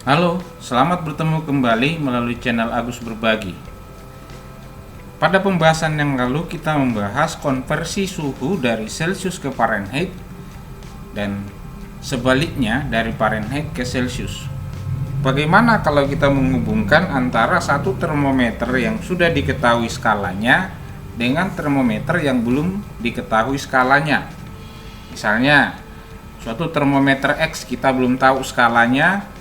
Halo, selamat bertemu kembali melalui channel Agus Berbagi. Pada pembahasan yang lalu kita membahas konversi suhu dari Celsius ke Fahrenheit dan sebaliknya dari Fahrenheit ke Celsius. Bagaimana kalau kita menghubungkan antara satu termometer yang sudah diketahui skalanya dengan termometer yang belum diketahui skalanya? Misalnya, suatu termometer X kita belum tahu skalanya,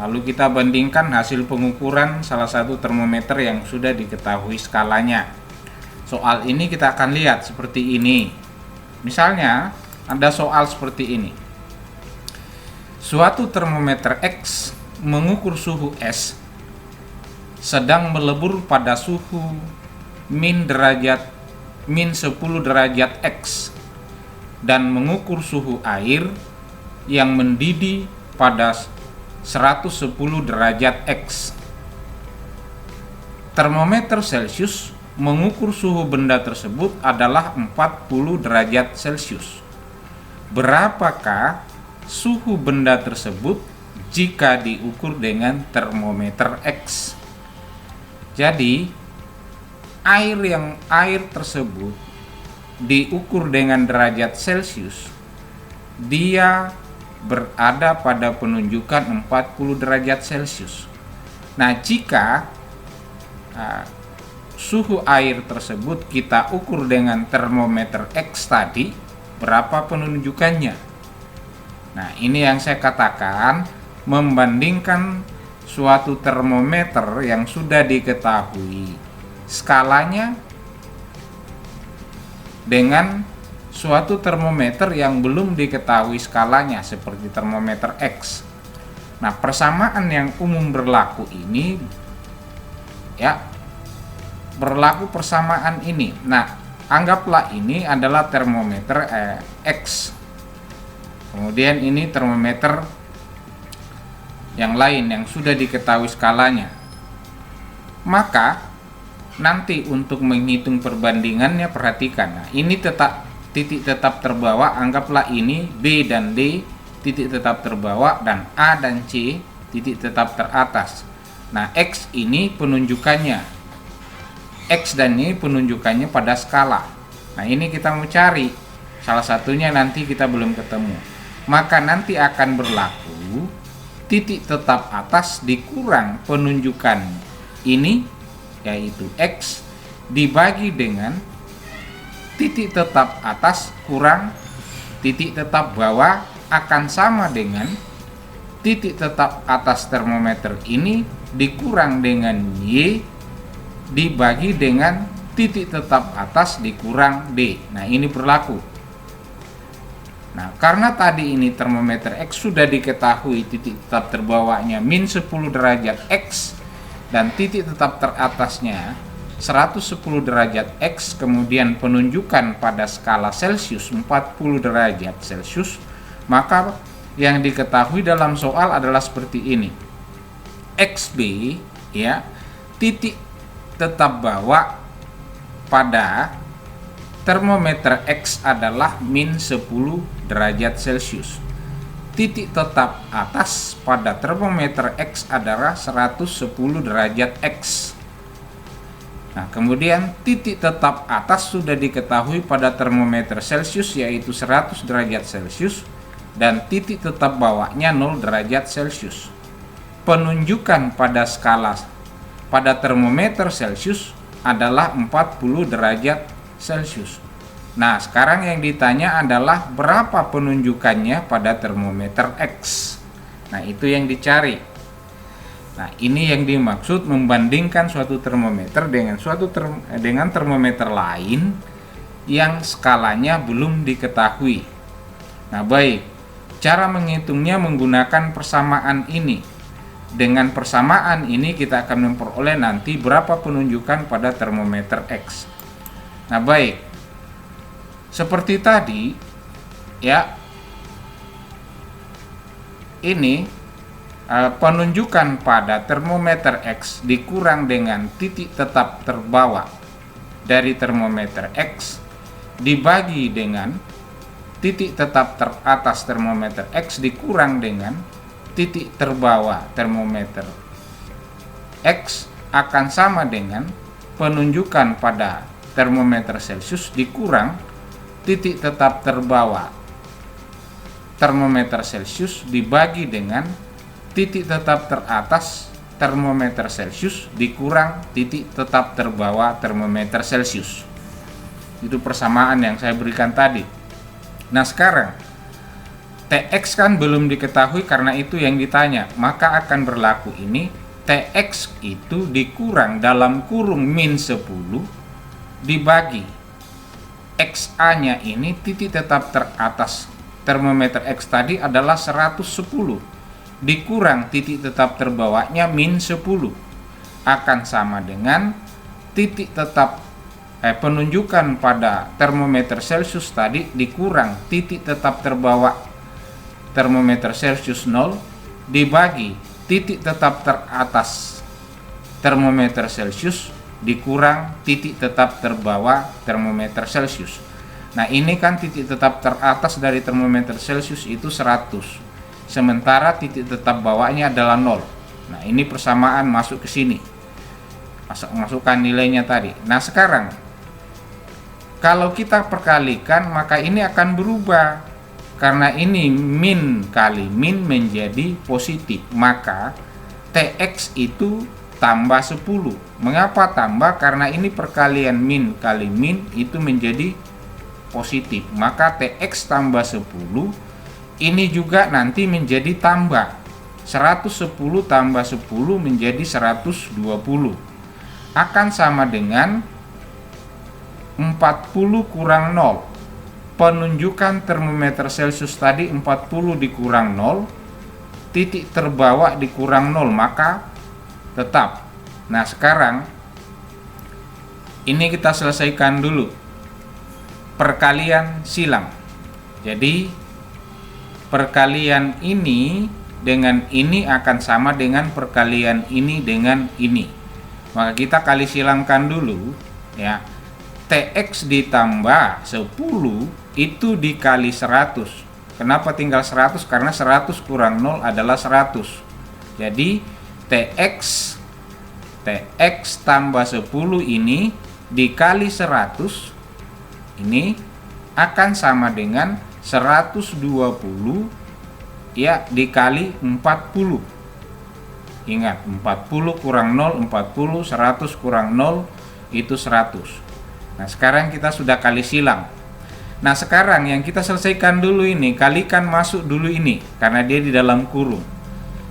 lalu kita bandingkan hasil pengukuran salah satu termometer yang sudah diketahui skalanya. Soal ini kita akan lihat seperti ini. Misalnya, ada soal seperti ini. Suatu termometer X mengukur suhu S sedang melebur pada suhu min 10 derajat X dan mengukur suhu air yang mendidih pada 110 derajat X. Termometer Celsius mengukur suhu benda tersebut adalah 40 derajat Celsius. Berapakah suhu benda tersebut jika diukur dengan termometer X? Jadi, air tersebut diukur dengan derajat Celsius, dia berada pada penunjukan 40 derajat Celcius. Nah, jika suhu air tersebut kita ukur dengan termometer X tadi, berapa penunjukannya? Nah, ini yang saya katakan membandingkan suatu termometer yang sudah diketahui skalanya dengan suatu termometer yang belum diketahui skalanya seperti termometer X. Nah, persamaan yang umum berlaku ini berlaku persamaan ini. Nah, anggaplah ini adalah termometer X. Kemudian ini termometer yang lain yang sudah diketahui skalanya. Maka nanti untuk menghitung perbandingannya perhatikan. Nah, ini titik tetap terbawa, anggaplah ini B dan D titik tetap terbawa dan A dan C titik tetap teratas. Nah, X ini penunjukannya, X dan ini penunjukannya pada skala. Nah, ini kita mau cari salah satunya, nanti kita belum ketemu. Maka nanti akan berlaku titik tetap atas dikurang penunjukan ini, yaitu X, dibagi dengan titik tetap atas kurang titik tetap bawah akan sama dengan titik tetap atas termometer ini dikurang dengan Y dibagi dengan titik tetap atas dikurang D. Nah, ini berlaku. Nah, karena tadi ini termometer X sudah diketahui titik tetap terbawahnya min 10 derajat X dan titik tetap teratasnya 110 derajat X, kemudian penunjukan pada skala Celsius 40 derajat Celsius, maka yang diketahui dalam soal adalah seperti ini. XB titik tetap bawah pada termometer X adalah min 10 derajat Celsius. Titik tetap atas pada termometer X adalah 110 derajat X. Nah, kemudian titik tetap atas sudah diketahui pada termometer Celsius yaitu 100 derajat Celsius dan titik tetap bawahnya 0 derajat Celsius. Penunjukan pada skala pada termometer Celsius adalah 40 derajat Celsius. Nah, sekarang yang ditanya adalah berapa penunjukannya pada termometer X. Nah, itu yang dicari. Nah, ini yang dimaksud membandingkan suatu termometer dengan dengan termometer lain yang skalanya belum diketahui. Nah, baik. Cara menghitungnya menggunakan persamaan ini. Dengan persamaan ini kita akan memperoleh nanti berapa penunjukan pada termometer X. Nah, baik. Seperti tadi ini penunjukan pada termometer X dikurang dengan titik tetap terbawah dari termometer X dibagi dengan titik tetap teratas termometer X dikurang dengan titik terbawah termometer X akan sama dengan penunjukan pada termometer Celcius dikurang titik tetap terbawah termometer Celcius dibagi dengan titik tetap teratas termometer Celcius dikurang titik tetap terbawah termometer Celcius. Itu persamaan yang saya berikan tadi. Nah sekarang Tx kan belum diketahui karena itu yang ditanya, maka akan berlaku ini Tx itu dikurang dalam kurung min 10 dibagi XA nya ini titik tetap teratas termometer X tadi adalah 110 dikurang titik tetap terbawahnya min 10 akan sama dengan titik tetap penunjukan pada termometer Celcius tadi dikurang titik tetap terbawah termometer Celcius 0 dibagi titik tetap teratas termometer Celcius dikurang titik tetap terbawah termometer Celcius. Nah ini kan titik tetap teratas dari termometer Celcius itu 100, sementara titik tetap bawahnya adalah 0. Nah ini persamaan masuk ke sini, masukkan nilainya tadi. Nah sekarang kalau kita perkalikan maka ini akan berubah. Karena ini min kali min menjadi positif, maka Tx itu tambah 10. Mengapa tambah? Karena ini perkalian min kali min itu menjadi positif, maka Tx tambah 10 ini juga nanti menjadi tambah 110 tambah 10 menjadi 120 akan sama dengan 40 kurang 0. Penunjukan termometer Celcius tadi 40 dikurang 0, titik terbawah dikurang 0, maka tetap. Nah sekarang ini kita selesaikan dulu perkalian silang. Jadi perkalian ini dengan ini akan sama dengan perkalian ini dengan ini. Maka kita kali silangkan dulu ya. Tx ditambah 10 itu dikali 100. Kenapa tinggal 100? Karena 100 kurang 0 adalah 100. Jadi Tx tambah 10 ini dikali 100 ini akan sama dengan 120 ya dikali 40. Ingat 40 kurang 0 40, 100 kurang 0 itu 100. Nah sekarang kita sudah kali silang. Nah sekarang yang kita selesaikan dulu ini, kalikan masuk dulu ini karena dia di dalam kurung.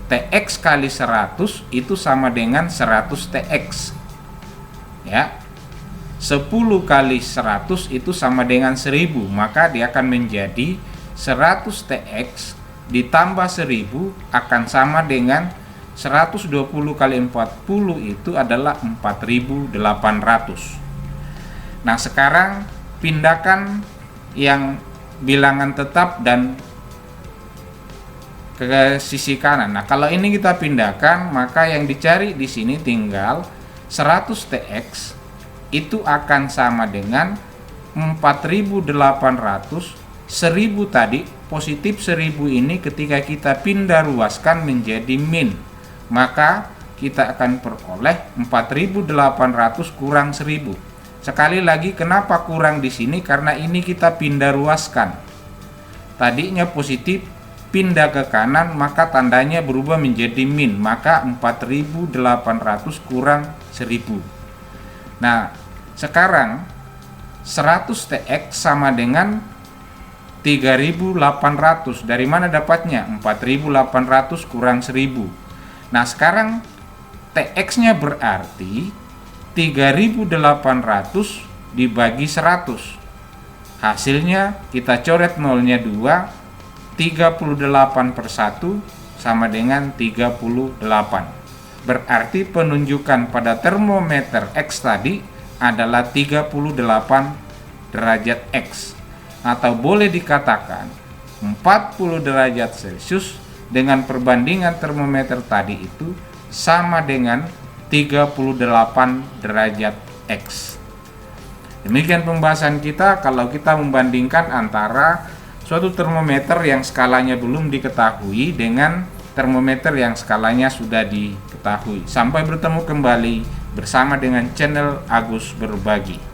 Tx kali 100 itu sama dengan 100 Tx ya. 10 kali 100 itu sama dengan 1000, maka dia akan menjadi 100 Tx ditambah 1000 akan sama dengan 120 kali 40 itu adalah 4800. Nah sekarang pindahkan yang bilangan tetap dan ke sisi kanan. Nah kalau ini kita pindahkan maka yang dicari di sini tinggal 100 Tx itu akan sama dengan 4800. 1000 tadi positif 1000 ini ketika kita pindah ruaskan menjadi min, maka kita akan peroleh 4800 kurang 1000. Sekali lagi kenapa kurang di sini? Karena ini kita pindah ruaskan. Tadinya positif pindah ke kanan maka tandanya berubah menjadi min, maka 4800 kurang 1000. Nah, sekarang 100 Tx sama dengan 3800. Dari mana dapatnya? 4800 kurang 1000. Nah, sekarang Tx-nya berarti 3800 dibagi 100. Hasilnya kita coret nolnya 2, 38 per 1 sama dengan 38. Berarti penunjukan pada termometer X tadi adalah 38 derajat X. Atau boleh dikatakan 40 derajat Celcius dengan perbandingan termometer tadi itu sama dengan 38 derajat X. Demikian pembahasan kita kalau kita membandingkan antara suatu termometer yang skalanya belum diketahui dengan termometer yang skalanya sudah diketahui. Sampai bertemu kembali bersama dengan channel Agus Berbagi.